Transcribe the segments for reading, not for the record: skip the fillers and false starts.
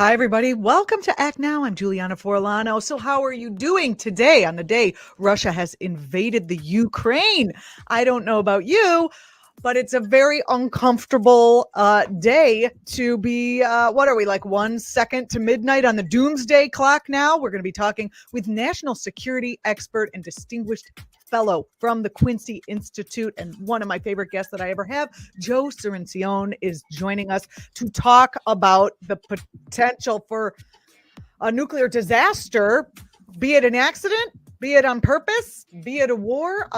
Hi, everybody. Welcome to Act Now. I'm Julianna Forlano. So how are you doing today on the day Russia has invaded the Ukraine? I don't know about you, but it's a very uncomfortable day to be, what are we, like 1 second to midnight on the doomsday clock now? We're going to be talking with national security expert and distinguished fellow from the Quincy Institute, and one of my favorite guests that I ever have, Joe Cirincione, is joining us to talk about the potential for a nuclear disaster, be it an accident, be it on purpose, be it a war,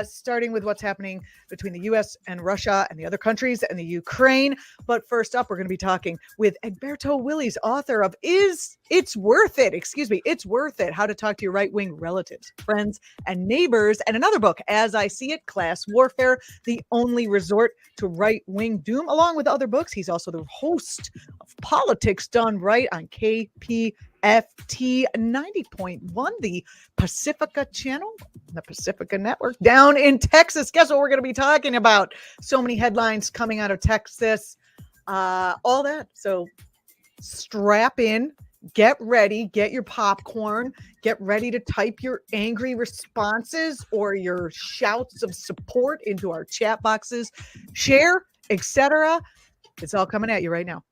starting with what's happening between the U.S. and Russia and the other countries and the Ukraine. But first up, we're going to be talking with Egberto Willies, author of It's Worth It, How to Talk to Your Right-Wing Relatives, Friends, and Neighbors, and another book, As I See It, Class Warfare, The Only Resort to Right-Wing Doom, along with other books. He's also the host of Politics Done Right on KPFT 90.1, the Pacifica channel, the Pacifica Network down in Texas. Guess what we're going to be talking about? So many headlines coming out of Texas, all that. So strap in, get ready, get your popcorn, get ready to type your angry responses or your shouts of support into our chat boxes, share, etc. It's all coming at you right now.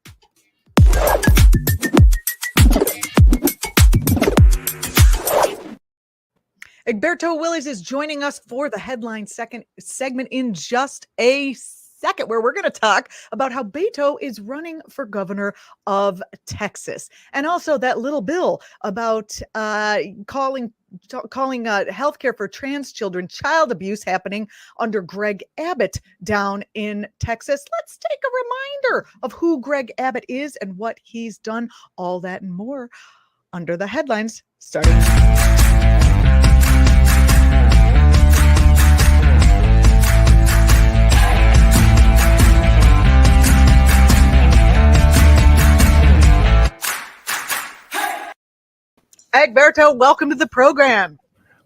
Egberto Willies is joining us for the headline second segment in just a second, where we're going to talk about how Beto is running for governor of Texas, and also that little bill about calling healthcare for trans children child abuse happening under Greg Abbott down in Texas. Let's take a reminder of who Greg Abbott is and what he's done. All that and more under the headlines starting now. Egberto, welcome to the program.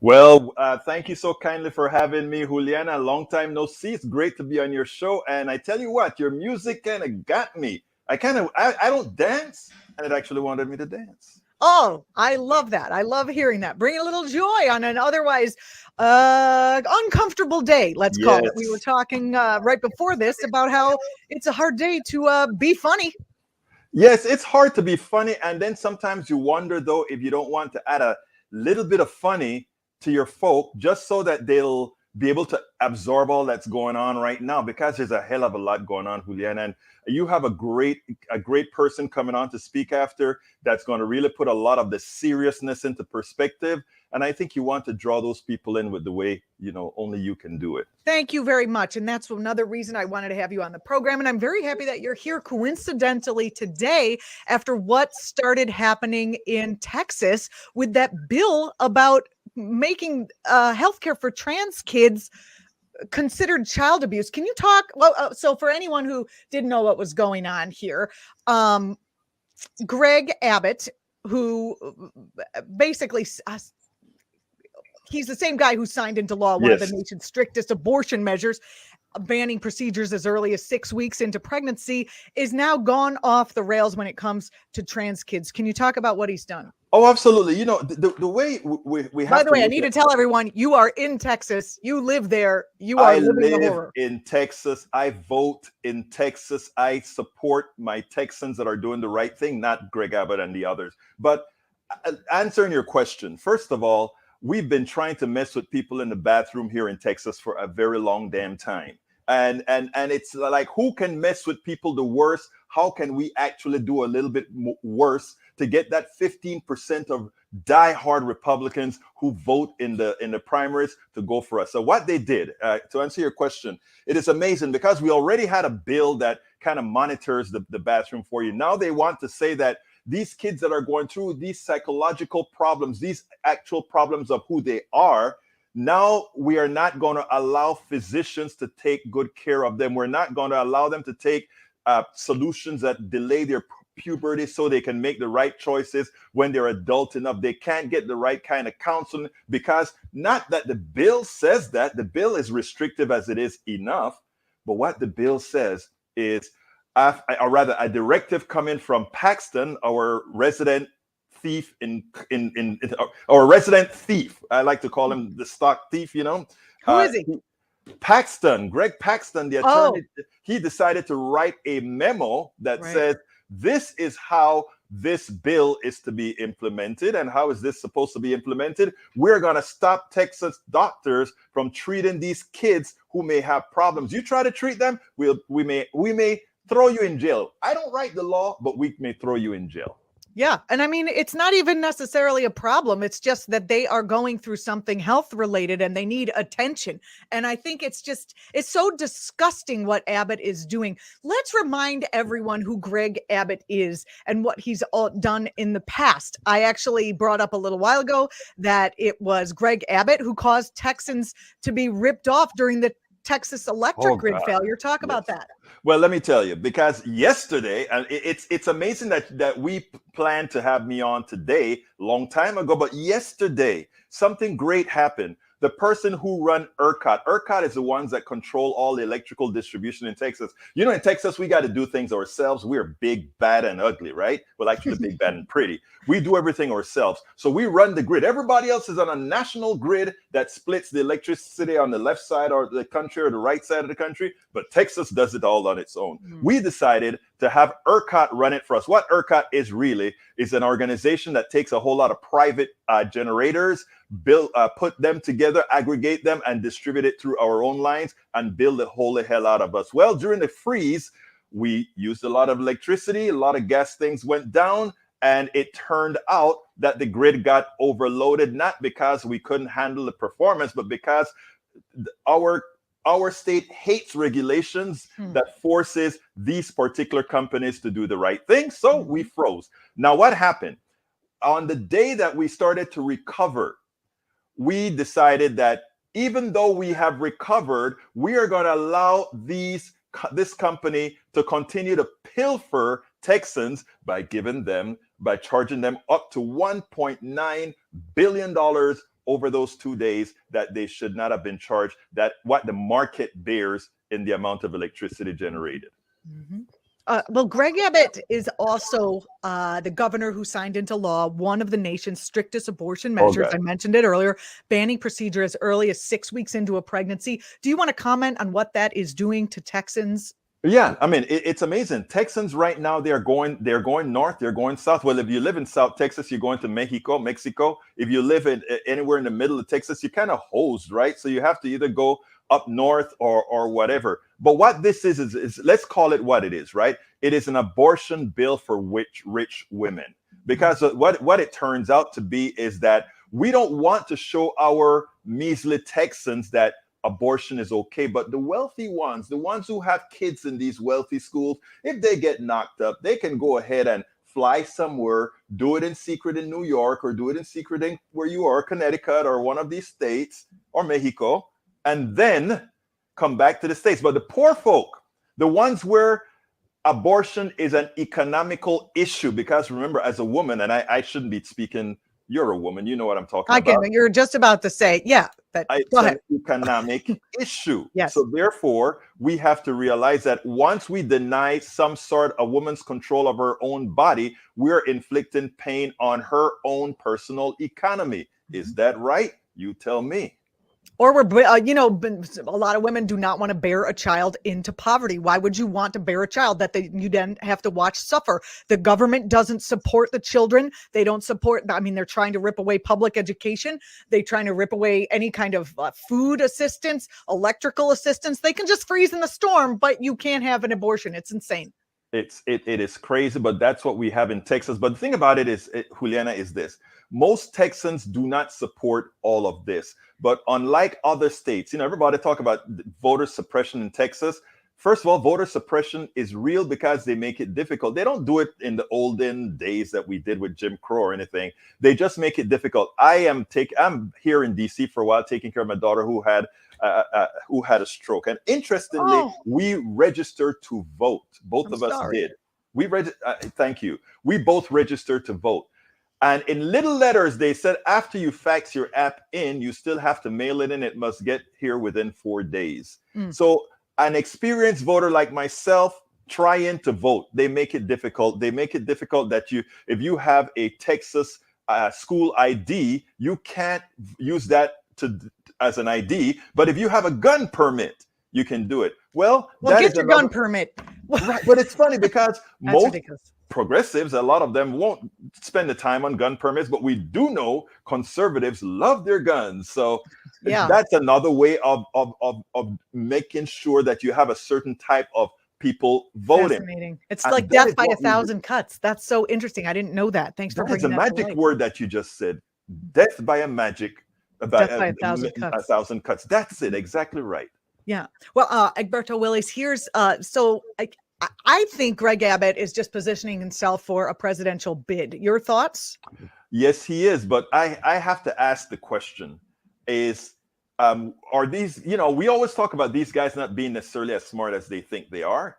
Well, thank you so kindly for having me, Juliana. Long time no see. It's great to be on your show. And I tell you what, your music kind of got me. I don't dance, and it actually wanted me to dance. Oh, I love that. I love hearing that. Bring a little joy on an otherwise uncomfortable day, let's call it. We were talking right before this about how it's a hard day to be funny. Yes, it's hard to be funny. And then sometimes you wonder, though, if you don't want to add a little bit of funny to your folk just so that they'll be able to absorb all that's going on right now, because there's a hell of a lot going on, Juliana. And you have a great person coming on to speak after that's going to really put a lot of the seriousness into perspective. And I think you want to draw those people in with the way, only you can do it. Thank you very much. And that's another reason I wanted to have you on the program. And I'm very happy that you're here coincidentally today after what started happening in Texas with that bill about making healthcare for trans kids considered child abuse. Can you talk? Well, so for anyone who didn't know what was going on here, Greg Abbott, who basically he's the same guy who signed into law one of the nation's strictest abortion measures, banning procedures as early as 6 weeks into pregnancy, is now gone off the rails when it comes to trans kids. Can you talk about what he's done? Oh, absolutely. The way we have. By the way, I need to tell everyone, you are in Texas. You live there. You are living the horror. In Texas. I vote in Texas. I support my Texans that are doing the right thing, not Greg Abbott and the others. But answering your question, first of all, we've been trying to mess with people in the bathroom here in Texas for a very long damn time. And it's like, who can mess with people the worst? How can we actually do a little bit worse to get that 15% of diehard Republicans who vote in the primaries to go for us? So what they did, to answer your question, it is amazing because we already had a bill that kind of monitors the bathroom for you. Now they want to say that these kids that are going through these psychological problems, these actual problems of who they are, now we are not going to allow physicians to take good care of them. We're not going to allow them to take solutions that delay their puberty so they can make the right choices when they're adult enough. They can't get the right kind of counseling because not that the bill says that. The bill is restrictive as it is enough. But what the bill says is or rather a directive coming from Paxton, our resident thief or resident thief. I like to call him the stock thief, you know. Who is he? Paxton, Greg Paxton, the attorney, Oh, he decided to write a memo that right. says this is how this bill is to be implemented. And how is this supposed to be implemented? We're going to stop Texas doctors from treating these kids who may have problems. You try to treat them, we may throw you in jail. I don't write the law, but we may throw you in jail. Yeah. And I mean, it's not even necessarily a problem. It's just that they are going through something health related and they need attention. And I think it's so disgusting what Abbott is doing. Let's remind everyone who Greg Abbott is and what he's done in the past. I actually brought up a little while ago that it was Greg Abbott who caused Texans to be ripped off during the Texas electric grid failure. Talk about that. Well, let me tell you, because yesterday, and it's amazing that we planned to have me on today, long time ago, but yesterday, something great happened. The person who run ERCOT is the ones that control all the electrical distribution in Texas. You know, in Texas, we got to do things ourselves. We're big, bad, and ugly, right? Well, actually, big, bad, and pretty. We do everything ourselves. So we run the grid. Everybody else is on a national grid that splits the electricity on the left side of the country or the right side of the country. But Texas does it all on its own. We decided to have ERCOT run it for us. What ERCOT is really is an organization that takes a whole lot of private generators, put them together, aggregate them, and distribute it through our own lines and build the holy hell out of us. Well, during the freeze, we used a lot of electricity, a lot of gas things went down, and it turned out that the grid got overloaded, not because we couldn't handle the performance, but because our state hates regulations that forces these particular companies to do the right thing. So we froze. Now, what happened? On the day that we started to recover, we decided that even though we have recovered, we are going to allow this company to continue to pilfer Texans by charging them up to $1.9 billion over those 2 days that they should not have been charged, that what the market bears in the amount of electricity generated. Well, Greg Abbott is also the governor who signed into law one of the nation's strictest abortion measures. I mentioned it earlier, banning procedure as early as 6 weeks into a pregnancy. Do you want to comment on what that is doing to Texans? Yeah, I mean, it's amazing. Texans right now, they're going north, they're going south. Well, if you live in South Texas, you're going to Mexico. If you live anywhere in the middle of Texas, you're kind of hosed, right? So you have to either go up north or whatever. But what this is let's call it what it is, right? It is an abortion bill for rich women. Because what it turns out to be is that we don't want to show our measly Texans that abortion is okay, but the wealthy ones, the ones who have kids in these wealthy schools, if they get knocked up, they can go ahead and fly somewhere, do it in secret in New York, or do it in secret in where you are, Connecticut, or one of these states, or Mexico, and then come back to the States. But the poor folk, the ones where abortion is an economical issue, because remember, as a woman, and I shouldn't be speaking, you're a woman, you know what I'm talking about. You're just about to say, yeah. It's an economic issue. Yes. So therefore, we have to realize that once we deny a woman's control of her own body, we're inflicting pain on her own personal economy. Is that right? You tell me. Or a lot of women do not want to bear a child into poverty. Why would you want to bear a child that you then have to watch suffer? The government doesn't support the children. They don't support, they're trying to rip away public education. They're trying to rip away any kind of food assistance, electrical assistance. They can just freeze in the storm, but you can't have an abortion. It's insane. It is crazy, but that's what we have in Texas. But the thing about it is, Juliana, is this. Most Texans do not support all of this. But unlike other states, everybody talk about voter suppression in Texas. First of all, voter suppression is real because they make it difficult. They don't do it in the olden days that we did with Jim Crow or anything. They just make it difficult. I'm here in DC for a while, taking care of my daughter who had a stroke. And interestingly, we registered to vote. Both of us did. Thank you. We both registered to vote. And in little letters, they said, after you fax your app in, you still have to mail it in. It must get here within 4 days. So an experienced voter like myself, trying to vote. They make it difficult. They make it difficult that if you have a Texas school ID, you can't use that as an ID. But if you have a gun permit, you can do it. Well, get your gun permit. Right, but it's funny because most ridiculous. Progressives, a lot of them won't spend the time on gun permits, but we do know conservatives love their guns. So that's another way of making sure that you have a certain type of people voting. Fascinating. It's like death by 1,000 cuts. That's so interesting. I didn't know that. Thanks for bringing that to light. That's a magic word that you just said. Death by 1,000 cuts. That's it. Exactly right. Yeah. Well, Egberto, Willies, here's I think Greg Abbott is just positioning himself for a presidential bid. Your thoughts? Yes, he is. But I have to ask the question are these, we always talk about these guys not being necessarily as smart as they think they are.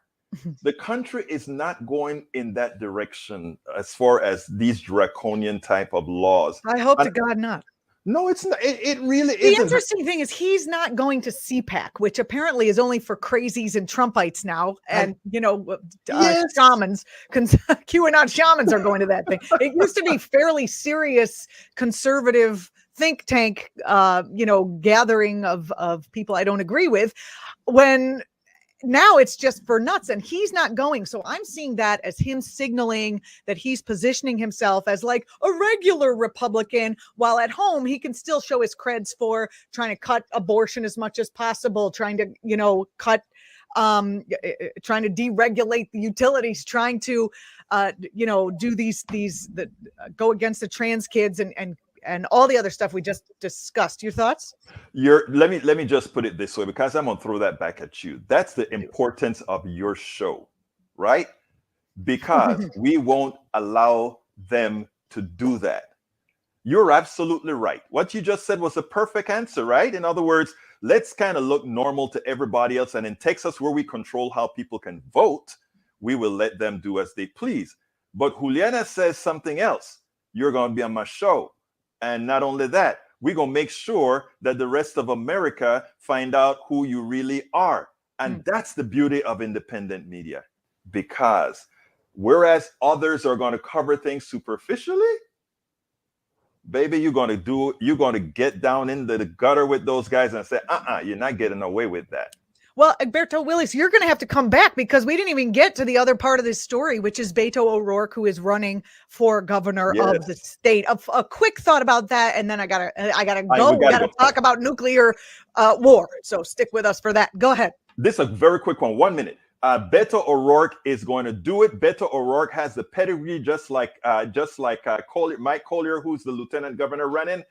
The country is not going in that direction as far as these draconian type of laws. I hope to God not. No, it's not. It really isn't. The interesting thing is he's not going to CPAC, which apparently is only for crazies and Trumpites now. And, shamans, QAnon shamans are going to that thing. It used to be fairly serious conservative think tank, gathering of people I don't agree with, when now it's just for nuts, and he's not going. So I'm seeing that as him signaling that he's positioning himself as like a regular Republican, while at home he can still show his creds for trying to cut abortion as much as possible, trying to, cut, trying to deregulate the utilities, trying to, do these that go against the trans kids and all the other stuff we just discussed. Your thoughts? Let me just put it this way, because I'm gonna throw that back at you. That's the importance of your show, right? Because we won't allow them to do that. You're absolutely right. What you just said was a perfect answer, right? In other words, let's kind of look normal to everybody else. And in Texas, where we control how people can vote, we will let them do as they please. But Juliana says something else. You're going to be on my show. And not only that, we're going to make sure that the rest of America find out who you really are. And that's the beauty of independent media. Because whereas others are going to cover things superficially, baby, you're going to get down into the gutter with those guys and say, you're not getting away with that. Well, Egberto, Willies, you're going to have to come back, because we didn't even get to the other part of this story, which is Beto O'Rourke, who is running for governor of the state. A quick thought about that, and then I gotta go. We gotta talk about nuclear war. So stick with us for that. Go ahead. This is a very quick one. 1 minute. Beto O'Rourke is going to do it. Beto O'Rourke has the pedigree, just like Mike Collier, who's the lieutenant governor running.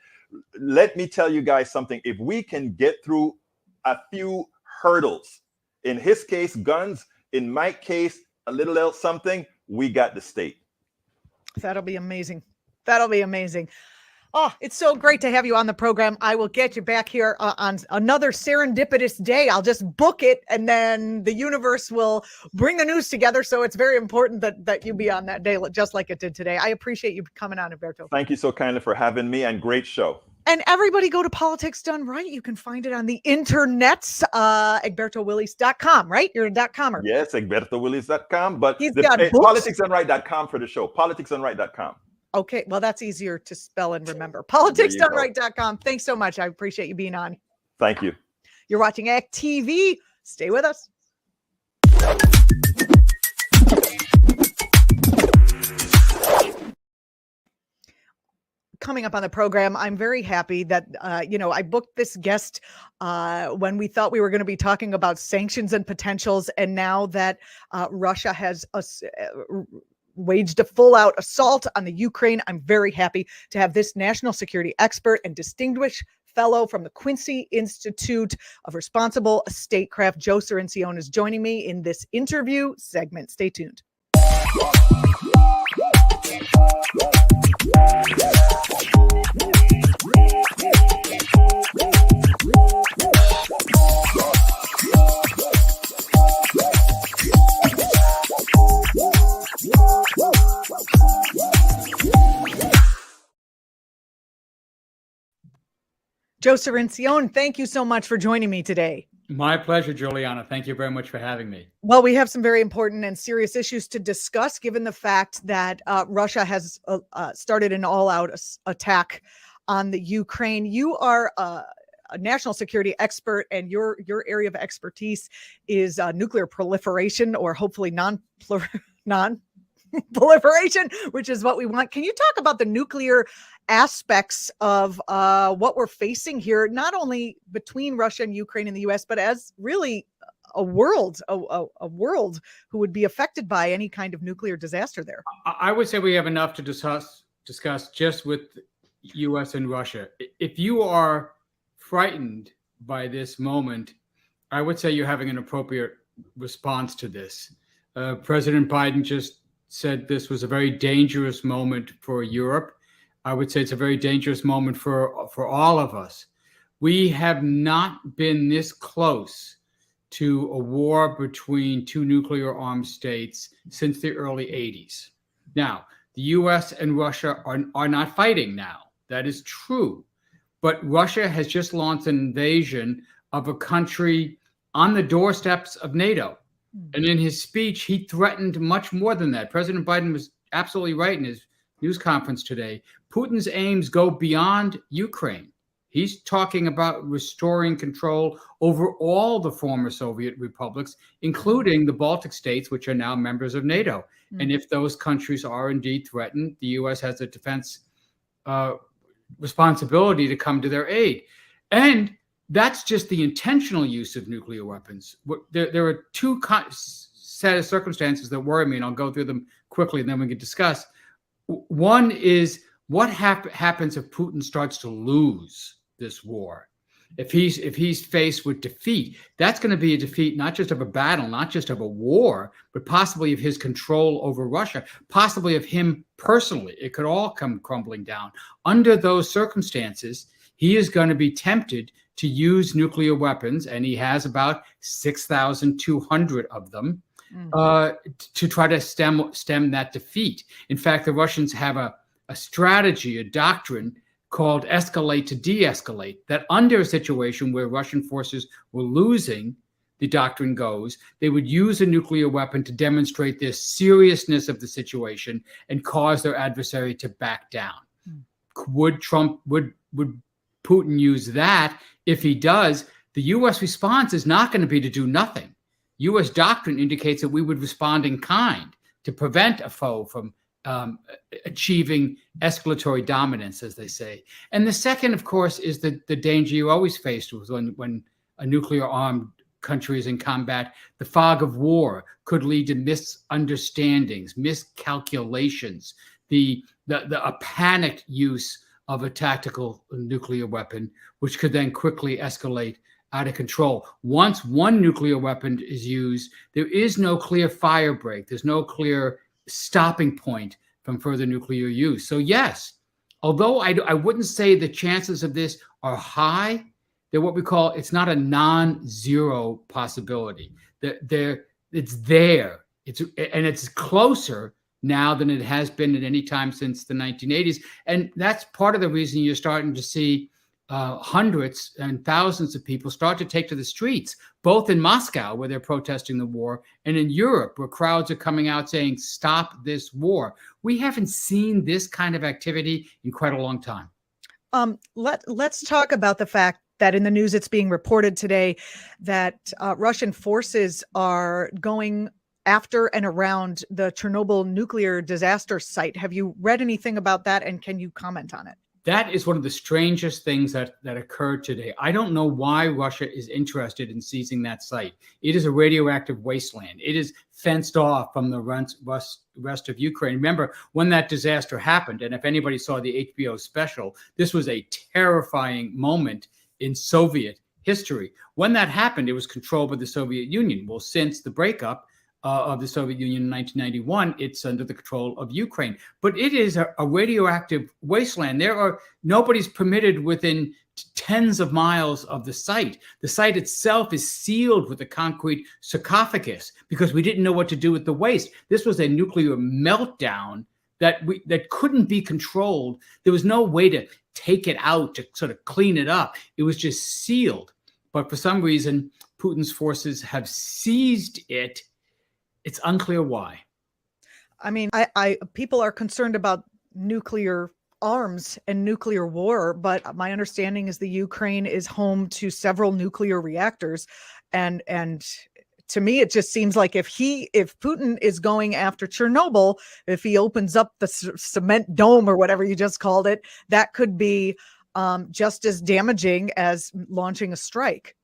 Let me tell you guys something. If we can get through a few hurdles, in his case, guns, in my case, a little else something, we got the state. That'll be amazing. That'll be amazing. Oh, it's so great to have you on the program. I will get you back here on another serendipitous day. I'll just book it, and then the universe will bring the news together. So it's very important that you be on that day, just like it did today. I appreciate you coming on, Egberto. Thank you so kindly for having me, and great show. And everybody go to Politics Done Right. You can find it on the internets, egbertowillies.com, right? You're a .comer. Yes, egbertowillies.com, but politicsdoneright.com for the show. politicsdoneright.com. Okay, well, that's easier to spell and remember. politicsdoneright.com. Thanks so much. I appreciate you being on. Thank you. You're watching ACT TV. Stay with us. Coming up on the program, I'm very happy that, I booked this guest when we thought we were going to be talking about sanctions and potentials. And now that Russia has waged a full-out assault on the Ukraine, I'm very happy to have this national security expert and distinguished fellow from the Quincy Institute of Responsible Statecraft, Joe Cirincione, is joining me in this interview segment. Stay tuned. Joe Cirincione, thank you so much for joining me today. My pleasure, Juliana. Thank you very much for having me. Well, we have some very important and serious issues to discuss, given the fact that Russia has started an all-out attack on the Ukraine. You are a national security expert, and your area of expertise is nuclear proliferation, or hopefully non-proliferation, which is what we want. Can you talk about the nuclear aspects of what we're facing here, not only between Russia and Ukraine and the U.S., but as really a world who would be affected by any kind of nuclear disaster there? I would say we have enough to discuss just with U.S. and Russia. If you are frightened by this moment, I would say you're having an appropriate response to this. President Biden just said this was a very dangerous moment for Europe. I would say it's a very dangerous moment for all of us. We have not been this close to a war between two nuclear armed states since the early 80s. Now, the US and Russia are not fighting now. That is true. But Russia has just launched an invasion of a country on the doorsteps of NATO. And in his speech, he threatened much more than that. President Biden was absolutely right in his news conference today. Putin's aims go beyond Ukraine. He's talking about restoring control over all the former Soviet republics, including the Baltic states, which are now members of NATO. And if those countries are indeed threatened, the U.S. has a defense responsibility to come to their aid. And that's just the intentional use of nuclear weapons. There are two set of circumstances that worry me, and I'll go through them quickly, and then we can discuss. One is what happens if Putin starts to lose this war. If he's faced with defeat, that's going to be a defeat not just of a battle, not just of a war, but possibly of his control over Russia, possibly of him personally. It could all come crumbling down. Under those circumstances, he is going to be tempted to use nuclear weapons, and he has about 6,200 of them, to try to stem that defeat. In fact, the Russians have a strategy, a doctrine called escalate to de-escalate, that under a situation where Russian forces were losing, the doctrine goes, they would use a nuclear weapon to demonstrate their seriousness of the situation and cause their adversary to back down. Would Putin use that? If he does, the U.S. response is not going to be to do nothing. U.S. doctrine indicates that we would respond in kind to prevent a foe from achieving escalatory dominance, as they say. And the second, of course, is the danger you always face when a nuclear-armed country is in combat. The fog of war could lead to misunderstandings, miscalculations, a panicked use of a tactical nuclear weapon, which could then quickly escalate out of control. Once one nuclear weapon is used, there is no clear fire break. There's no clear stopping point from further nuclear use. So yes, although I wouldn't say the chances of this are high, they're what we call, it's not a non-zero possibility. It's there. It's closer now than it has been at any time since the 1980s. And that's part of the reason you're starting to see hundreds and thousands of people start to take to the streets, both in Moscow, where they're protesting the war, and in Europe, where crowds are coming out saying, stop this war. We haven't seen this kind of activity in quite a long time. Let's talk about the fact that in the news it's being reported today that Russian forces are going after and around the Chernobyl nuclear disaster site. Have you read anything about that, and can you comment on it? That is one of the strangest things that occurred today. I don't know why Russia is interested in seizing that site. It is a radioactive wasteland. It is fenced off from the rest of Ukraine. Remember, when that disaster happened, and if anybody saw the HBO special, this was a terrifying moment in Soviet history. When that happened, it was controlled by the Soviet Union. Well, since the breakup of the Soviet Union in 1991, it's under the control of Ukraine. But it is a radioactive wasteland. Nobody's permitted within tens of miles of the site. The site itself is sealed with a concrete sarcophagus because we didn't know what to do with the waste. This was a nuclear meltdown that couldn't be controlled. There was no way to take it out, to sort of clean it up. It was just sealed. But for some reason, Putin's forces have seized it. It's unclear why. I mean, people are concerned about nuclear arms and nuclear war, but my understanding is the Ukraine is home to several nuclear reactors, and to me, it just seems like if Putin is going after Chernobyl, if he opens up the cement dome or whatever you just called it, that could be just as damaging as launching a strike.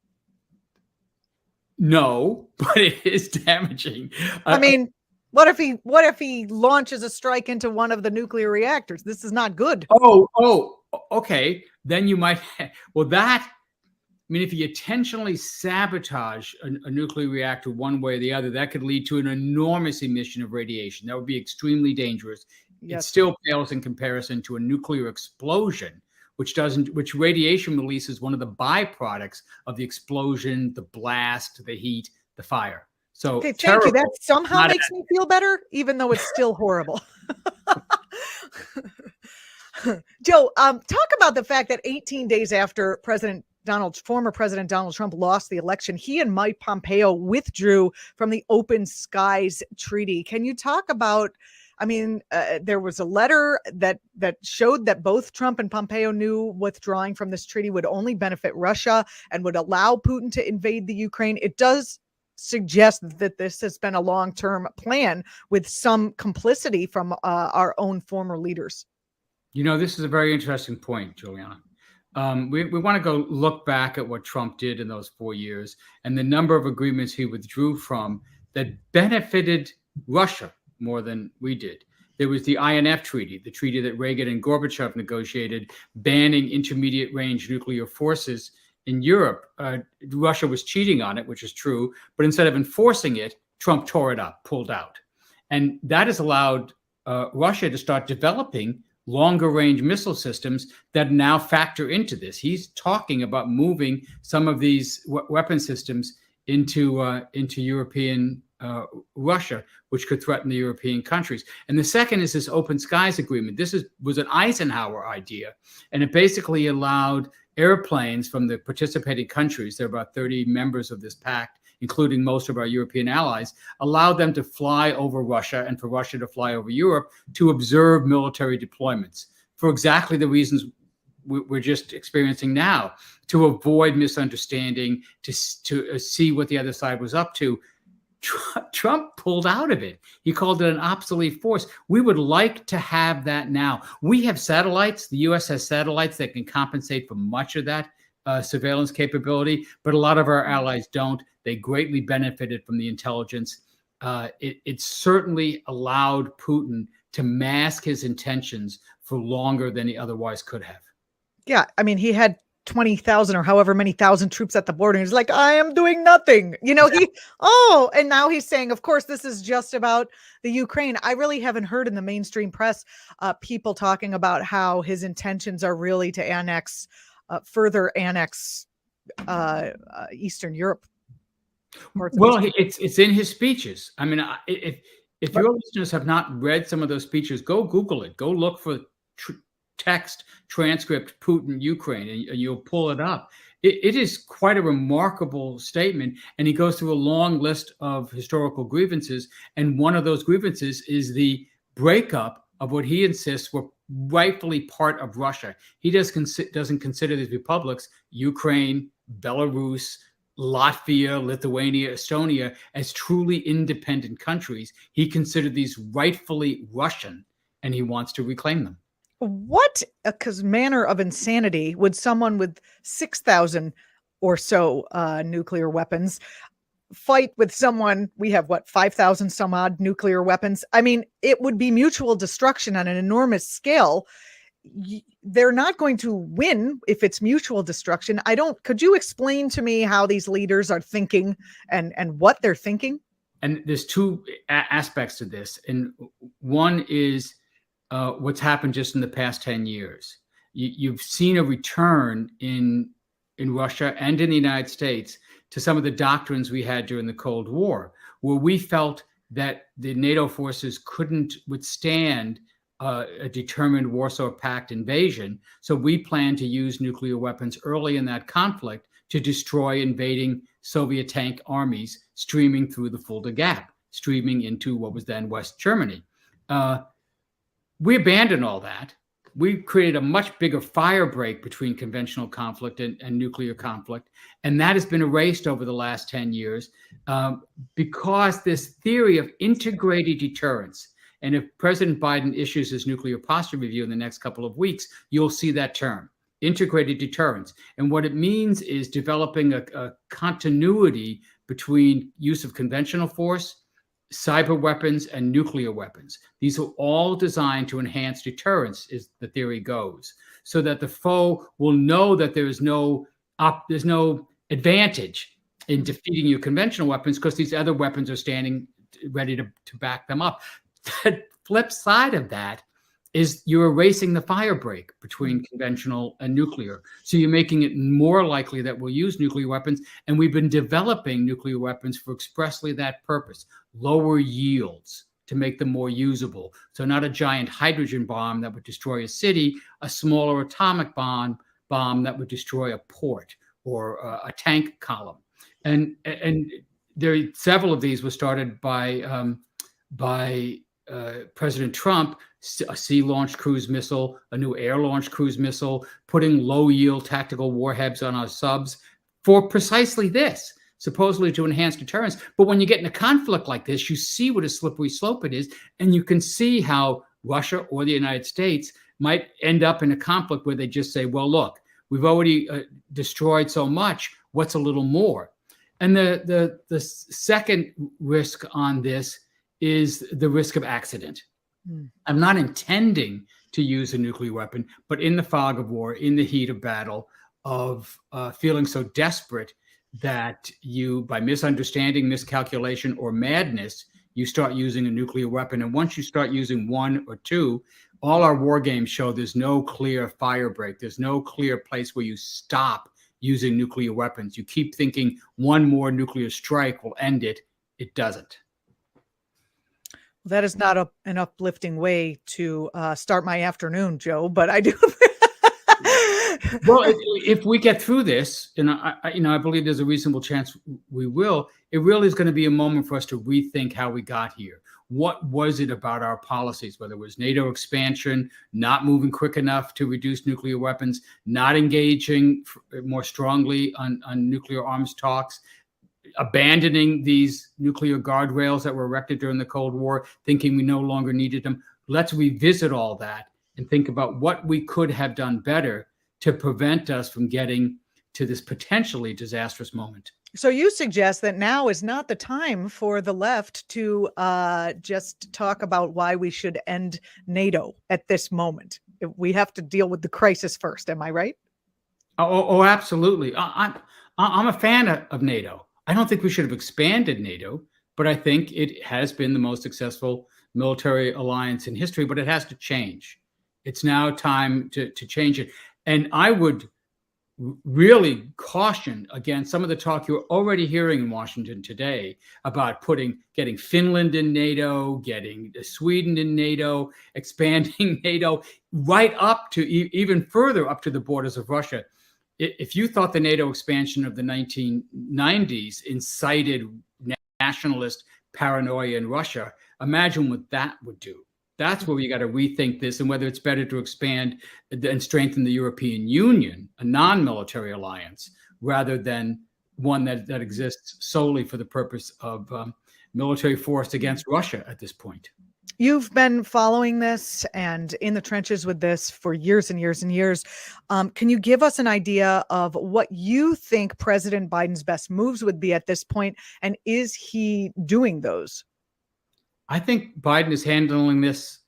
No, but it is damaging. I mean, what if he launches a strike into one of the nuclear reactors? This is not good. Oh, okay. Then you might. Well, if you intentionally sabotage a nuclear reactor one way or the other, that could lead to an enormous emission of radiation. That would be extremely dangerous. Yes. It still pales in comparison to a nuclear explosion, which radiation release is one of the byproducts of the explosion, the blast, the heat, the fire. So okay, thank you. That somehow makes me feel better, even though it's still horrible. Joe, talk about the fact that 18 days after former President Donald Trump lost the election, he and Mike Pompeo withdrew from the Open Skies Treaty. Can you talk about, there was a letter that showed that both Trump and Pompeo knew withdrawing from this treaty would only benefit Russia and would allow Putin to invade the Ukraine. It does suggest that this has been a long-term plan with some complicity from our own former leaders. This is a very interesting point, Juliana. We want to go look back at what Trump did in those 4 years and the number of agreements he withdrew from that benefited Russia more than we did. There was the INF Treaty, the treaty that Reagan and Gorbachev negotiated, banning intermediate range nuclear forces in Europe. Russia was cheating on it, which is true, but instead of enforcing it, Trump tore it up, pulled out. And that has allowed Russia to start developing longer range missile systems that now factor into this. He's talking about moving some of these weapon systems into European Russia, which could threaten the European countries. And the second is this Open Skies Agreement. This was an Eisenhower idea, and it basically allowed airplanes from the participating countries, there are about 30 members of this pact, including most of our European allies, allowed them to fly over Russia and for Russia to fly over Europe to observe military deployments for exactly the reasons we're just experiencing now, to avoid misunderstanding, to see what the other side was up to. Trump pulled out of it. He called it an obsolete force. We would like to have that now. We have satellites. The U.S. has satellites that can compensate for much of that surveillance capability, but a lot of our allies don't. They greatly benefited from the intelligence. It certainly allowed Putin to mask his intentions for longer than he otherwise could have. Yeah, he had 20,000 or however many thousand troops at the border. He's like, I am doing nothing. And now he's saying, of course, this is just about the Ukraine. I really haven't heard in the mainstream press people talking about how his intentions are really to further annex Eastern Europe. Well, it's in his speeches. If your listeners have not read some of those speeches, go Google it. Go look for text transcript Putin Ukraine, and you'll pull it up. It is quite a remarkable statement, and he goes through a long list of historical grievances, and one of those grievances is the breakup of what he insists were rightfully part of Russia. He doesn't consider these republics, Ukraine, Belarus, Latvia, Lithuania, Estonia, as truly independent countries. He considered these rightfully Russian, and he wants to reclaim them. What manner of insanity would someone with 6,000 or so nuclear weapons fight with someone? We have 5,000 some odd nuclear weapons. It would be mutual destruction on an enormous scale. They're not going to win if it's mutual destruction. Could you explain to me how these leaders are thinking and what they're thinking? And there's two aspects to this. And one is what's happened just in the past 10 years. You've seen a return in Russia and in the United States to some of the doctrines we had during the Cold War, where we felt that the NATO forces couldn't withstand a determined Warsaw Pact invasion. So we planned to use nuclear weapons early in that conflict to destroy invading Soviet tank armies streaming through the Fulda Gap, streaming into what was then West Germany. We abandoned all that. We created a much bigger fire break between conventional conflict and nuclear conflict. And that has been erased over the last 10 years because this theory of integrated deterrence, and if President Biden issues his nuclear posture review in the next couple of weeks, you'll see that term, integrated deterrence. And what it means is developing a continuity between use of conventional force, cyber weapons, and nuclear weapons. These are all designed to enhance deterrence, as the theory goes, so that the foe will know that there's no advantage in defeating your conventional weapons because these other weapons are standing ready to back them up. The flip side of that is you're erasing the fire break between conventional and nuclear. So you're making it more likely that we'll use nuclear weapons. And we've been developing nuclear weapons for expressly that purpose, lower yields to make them more usable. So not a giant hydrogen bomb that would destroy a city, a smaller atomic bomb that would destroy a port or a tank column. And there several of these were started by President Trump, a sea-launched cruise missile, a new air-launched cruise missile, putting low-yield tactical warheads on our subs for precisely this, supposedly to enhance deterrence. But when you get in a conflict like this, you see what a slippery slope it is, and you can see how Russia or the United States might end up in a conflict where they just say, well, look, we've already destroyed so much, what's a little more? And the second risk on this is the risk of accident. I'm not intending to use a nuclear weapon, but in the fog of war, in the heat of battle, of feeling so desperate that you, by misunderstanding, miscalculation, or madness, you start using a nuclear weapon. And once you start using one or two, all our war games show there's no clear fire break. There's no clear place where you stop using nuclear weapons. You keep thinking one more nuclear strike will end it. It doesn't. That is not an uplifting way to start my afternoon, Joe, but I do. Well, if we get through this, and I believe there's a reasonable chance we will, it really is going to be a moment for us to rethink how we got here. What was it about our policies, whether it was NATO expansion, not moving quick enough to reduce nuclear weapons, not engaging more strongly on nuclear arms talks, abandoning these nuclear guardrails that were erected during the Cold War, thinking we no longer needed them. Let's revisit all that and think about what we could have done better to prevent us from getting to this potentially disastrous moment. So you suggest that now is not the time for the left to just talk about why we should end NATO at this moment. We have to deal with the crisis first. Am I right? Oh, absolutely. I'm a fan of NATO. I don't think we should have expanded NATO, but I think it has been the most successful military alliance in history, but it has to change. It's now time to change it. And I would really caution against some of the talk you're already hearing in Washington today about getting Finland in NATO, getting Sweden in NATO, expanding NATO right up to even further up to the borders of Russia. If you thought the NATO expansion of the 1990s incited nationalist paranoia in Russia, imagine what that would do. That's where we got to rethink this and whether it's better to expand and strengthen the European Union, a non-military alliance, rather than one that exists solely for the purpose of military force against Russia at this point. You've been following this and in the trenches with this for years and years and years. Can you give us an idea of what you think President Biden's best moves would be at this point? And is he doing those? I think Biden is handling this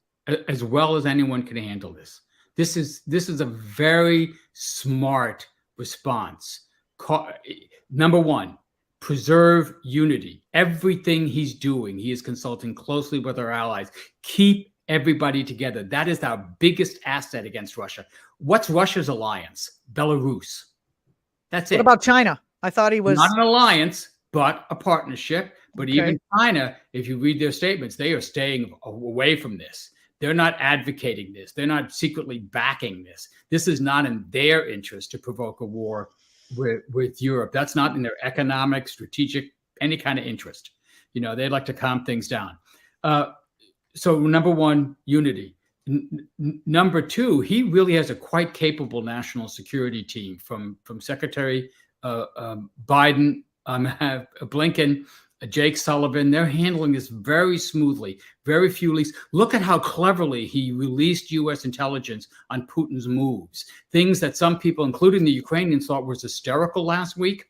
as well as anyone can handle this. This is a very smart response. Number one, preserve unity. Everything he's doing, he is consulting closely with our allies. Keep everybody together. That is our biggest asset against Russia. What's Russia's alliance? Belarus. That's it. What about China? I thought he was not an alliance, but a partnership. But even China, if you read their statements, they are staying away from this. They're not advocating this. They're not secretly backing this. This is not in their interest to provoke a war with Europe. That's not in their economic, strategic, any kind of interest. They'd like to calm things down. So number one, unity. Number two, he really has a quite capable national security team from Secretary Biden, Blinken, Jake Sullivan. They're handling this very smoothly, very few leaks. Look at how cleverly he released U.S. intelligence on Putin's moves. Things that some people, including the Ukrainians, thought was hysterical last week.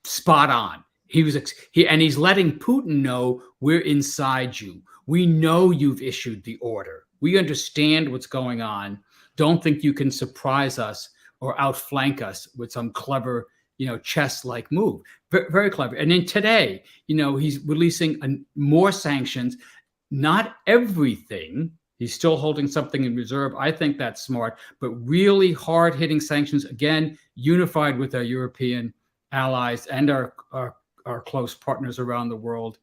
Spot on. He's letting Putin know, we're inside you. We know you've issued the order. We understand what's going on. Don't think you can surprise us or outflank us with some clever, chess-like move. Very clever. And then today, he's releasing more sanctions. Not everything. He's still holding something in reserve. I think that's smart, but really hard-hitting sanctions, again, unified with our European allies and our close partners around the world.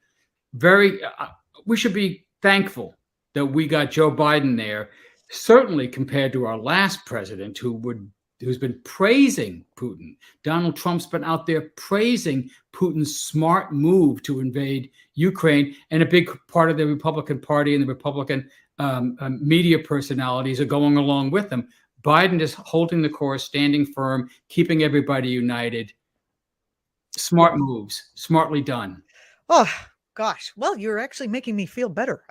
We should be thankful that we got Joe Biden there, certainly compared to our last president who's been praising Putin. Donald Trump's been out there praising Putin's smart move to invade Ukraine, and a big part of the Republican Party and the Republican media personalities are going along with him. Biden is holding the course, standing firm, keeping everybody united. Smart moves, smartly done. Oh, gosh. Well, you're actually making me feel better.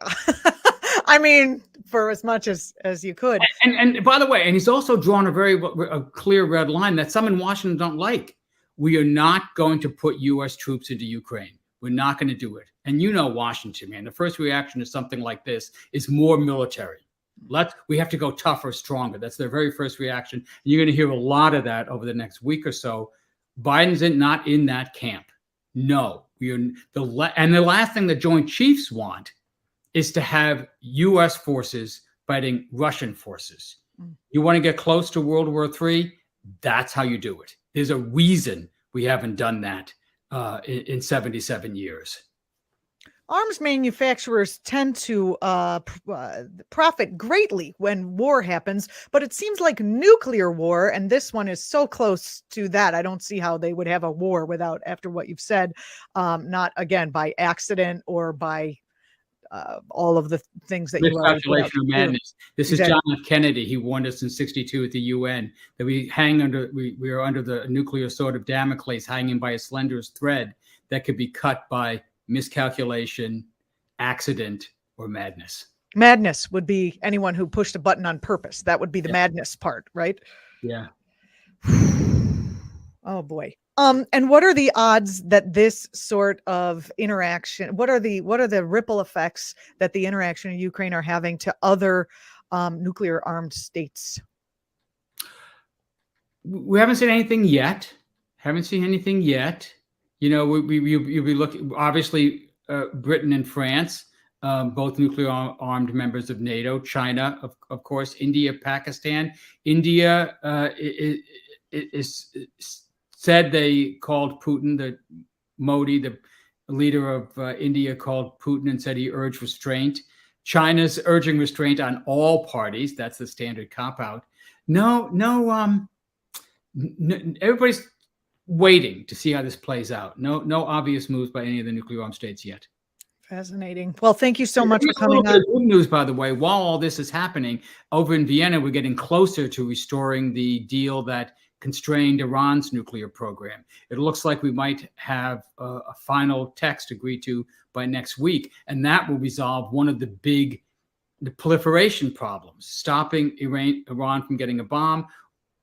I mean, for as much as you could. And by the way, and he's also drawn a clear red line that some in Washington don't like. We are not going to put U.S. troops into Ukraine. We're not going to do it. And Washington, man, the first reaction to something like this is more military. We have to go tougher, stronger. That's their very first reaction. And you're going to hear a lot of that over the next week or so. Biden's not in that camp. No, and the last thing the Joint Chiefs want is to have U.S. forces fighting Russian forces. You want to get close to World War III? That's how you do it. There's a reason we haven't done that in 77 years. Arms manufacturers tend to profit greatly when war happens, but it seems like nuclear war, and this one is so close to that, I don't see how they would have a war without, after what you've said, not, again, by accident or by all of the things that you are. Miscalculation of madness. This is John F. Kennedy. He warned us in '62 at the UN that we are under the nuclear sword of Damocles, hanging by a slenderest thread that could be cut by miscalculation, accident, or madness. Madness would be anyone who pushed a button on purpose. That would be the madness part, right? Yeah. Oh boy. And what are the odds that this sort of interaction, what are the ripple effects that the interaction in Ukraine are having to other nuclear armed states? We haven't seen anything yet. You'll be looking, obviously, Britain and France, both nuclear armed members of NATO, China, of course, India, Pakistan. India is said they called Putin, Modi, the leader of India, called Putin and said he urged restraint. China's urging restraint on all parties. That's the standard cop-out. No, everybody's waiting to see how this plays out. No obvious moves by any of the nuclear armed states yet. Fascinating. Well, thank you so much for coming on. Good news, by the way, while all this is happening, over in Vienna, we're getting closer to restoring the deal that constrained Iran's nuclear program. It looks like we might have a final text agreed to by next week, and that will resolve one of the proliferation problems, stopping Iran from getting a bomb,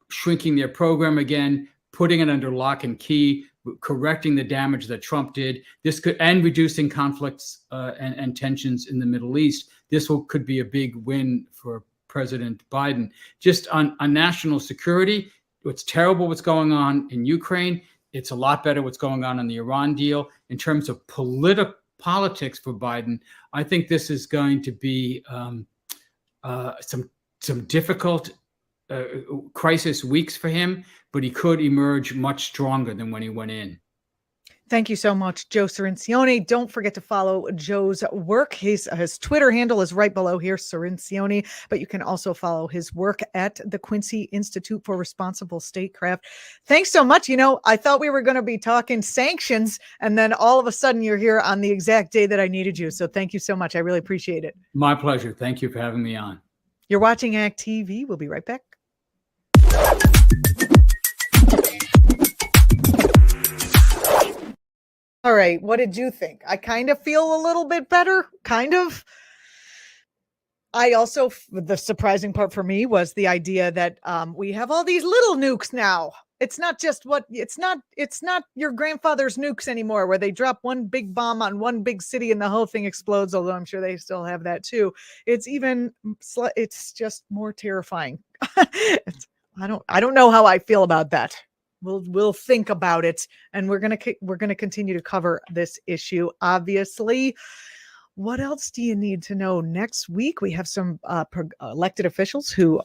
shrinking their program again, putting it under lock and key, correcting the damage that Trump did. And reducing conflicts and tensions in the Middle East. This could be a big win for President Biden. Just on national security, it's terrible what's going on in Ukraine. It's a lot better what's going on the Iran deal. In terms of politics for Biden, I think this is going to be some difficult crisis weeks for him, but he could emerge much stronger than when he went in. Thank you so much, Joe Cirincione. Don't forget to follow Joe's work. His Twitter handle is right below here, Cirincione, but you can also follow his work at the Quincy Institute for Responsible Statecraft. Thanks so much. I thought we were going to be talking sanctions, and then all of a sudden you're here on the exact day that I needed you. So thank you so much. I really appreciate it. My pleasure. Thank you for having me on. You're watching ACT TV. We'll be right back. All right. What did you think? I kind of feel a little bit better. Kind of. I also, the surprising part for me was the idea that we have all these little nukes now. It's not just it's not your grandfather's nukes anymore, where they drop one big bomb on one big city and the whole thing explodes. Although I'm sure they still have that too. It's just more terrifying. I don't know how I feel about that. We'll think about it, and we're gonna continue to cover this issue. Obviously, what else do you need to know? Next week we have some elected officials who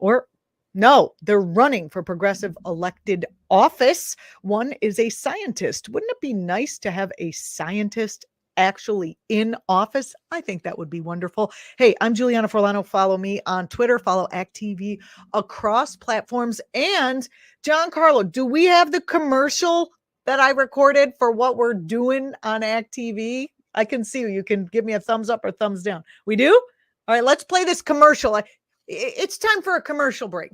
they're running for progressive elected office. One is a scientist. Wouldn't it be nice to have a scientist actually in office? I think that would be wonderful. Hey, I'm Julianna Forlano. Follow me on Twitter, follow ActTV across platforms. And John Carlo, do we have the commercial that I recorded for what we're doing on ActTV? I can see you. You can give me a thumbs up or thumbs down. We do? All right, let's play this commercial. It's time for a commercial break.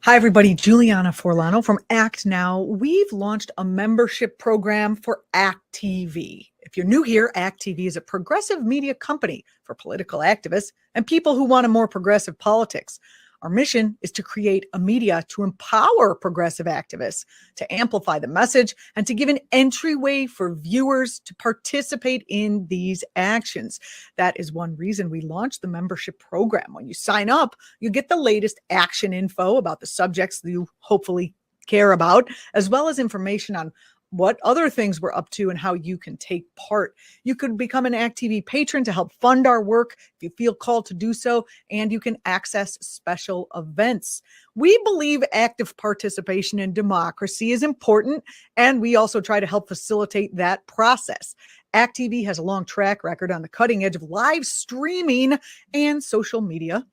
Hi, everybody. Julianna Forlano from actNOW. We've launched a membership program for ACT TV. If you're new here, ACT TV is a progressive media company for political activists and people who want a more progressive politics. Our mission is to create a media to empower progressive activists, to amplify the message, and to give an entryway for viewers to participate in these actions. That is one reason we launched the membership program. When you sign up, you get the latest action info about the subjects that you hopefully care about, as well as information on what other things we're up to and how you can take part. You could become an ACT TV patron to help fund our work if you feel called to do so, and you can access special events. We believe active participation in democracy is important, and we also try to help facilitate that process. ACT TV has a long track record on the cutting edge of live streaming and social media,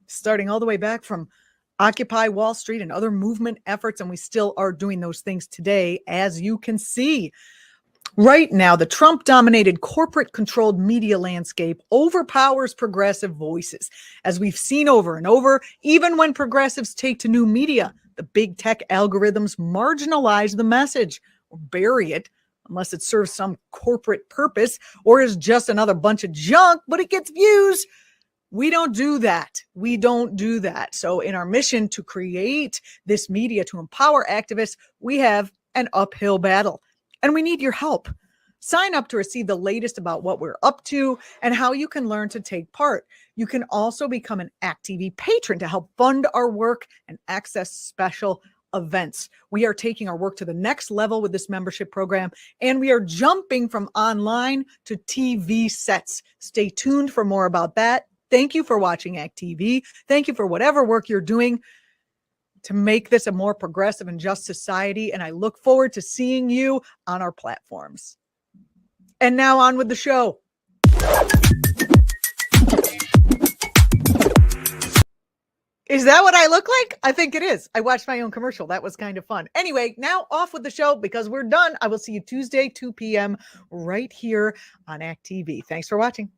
starting all the way back from Occupy Wall Street and other movement efforts, and we still are doing those things today, as you can see. Right now, the Trump-dominated corporate-controlled media landscape overpowers progressive voices. As we've seen over and over, even when progressives take to new media, the big tech algorithms marginalize the message or bury it, unless it serves some corporate purpose or is just another bunch of junk, but it gets views. We don't do that. So in our mission to create this media to empower activists, we have an uphill battle, and we need your help. Sign up to receive the latest about what we're up to and how you can learn to take part. You can also become an ACT TV patron to help fund our work and access special events. We are taking our work to the next level with this membership program, and we are jumping from online to TV sets. Stay tuned for more about that. Thank you for watching ACT TV. Thank you for whatever work you're doing to make this a more progressive and just society. And I look forward to seeing you on our platforms. And now on with the show. Is that what I look like? I think it is. I watched my own commercial. That was kind of fun. Anyway, now off with the show because we're done. I will see you Tuesday, 2 p.m. right here on ACT TV. Thanks for watching.